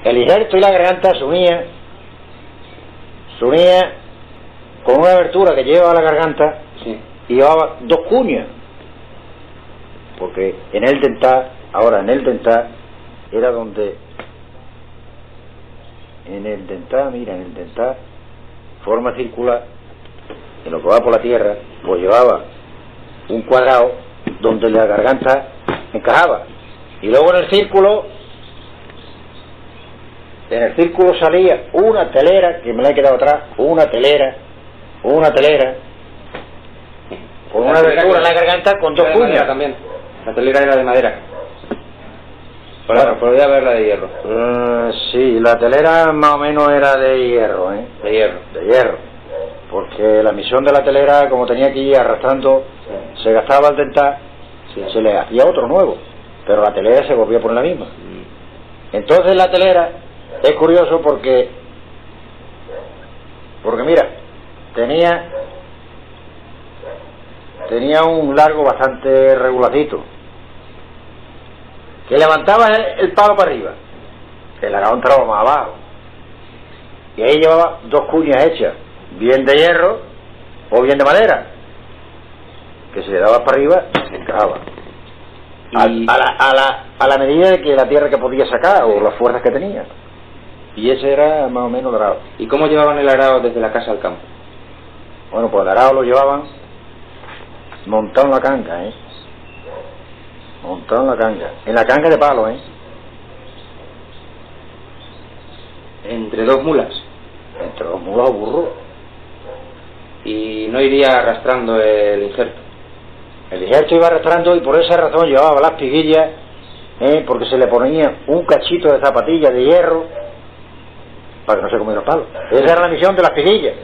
El injerto y la garganta se unía con una abertura que lleva a la garganta, Sí. y llevaba dos cuñas, porque en el dental era donde, en el dental forma circular, en lo que va por la tierra, pues llevaba un cuadrado donde la garganta encajaba, y luego en el círculo salía una telera, que me la he quedado atrás, una telera con una abertura en la garganta con dos cuñas también. La telera era de madera. Claro. Podría haberla de hierro. Sí, la telera más o menos era de hierro, De hierro. de hierro, porque la misión de la telera, como tenía que ir arrastrando, se gastaba el dental, se le hacía otro nuevo, pero la telera se volvía a poner la misma. Entonces la telera es curioso porque mira, tenía un largo bastante regularcito, que levantaba el palo para arriba, el arado entraba más abajo, y ahí llevaba dos cuñas hechas, bien de hierro o bien de madera, que si le dabas para arriba se encajaba a la medida de que la tierra que podía sacar o las fuerzas que tenía. Y ese era más o menos el arado. ¿Y cómo llevaban el arado desde la casa al campo? Bueno, pues el arado lo llevaban montado en la canga, montado en la canga de palo, Entre dos mulas. entre dos mulas o burros. Y no iría arrastrando el injerto. El injerto iba arrastrando, y por esa razón llevaba las piguillas, porque se le ponía un cachito de zapatilla de hierro para que no se comiera los palos. Esa era la misión de las piguillas.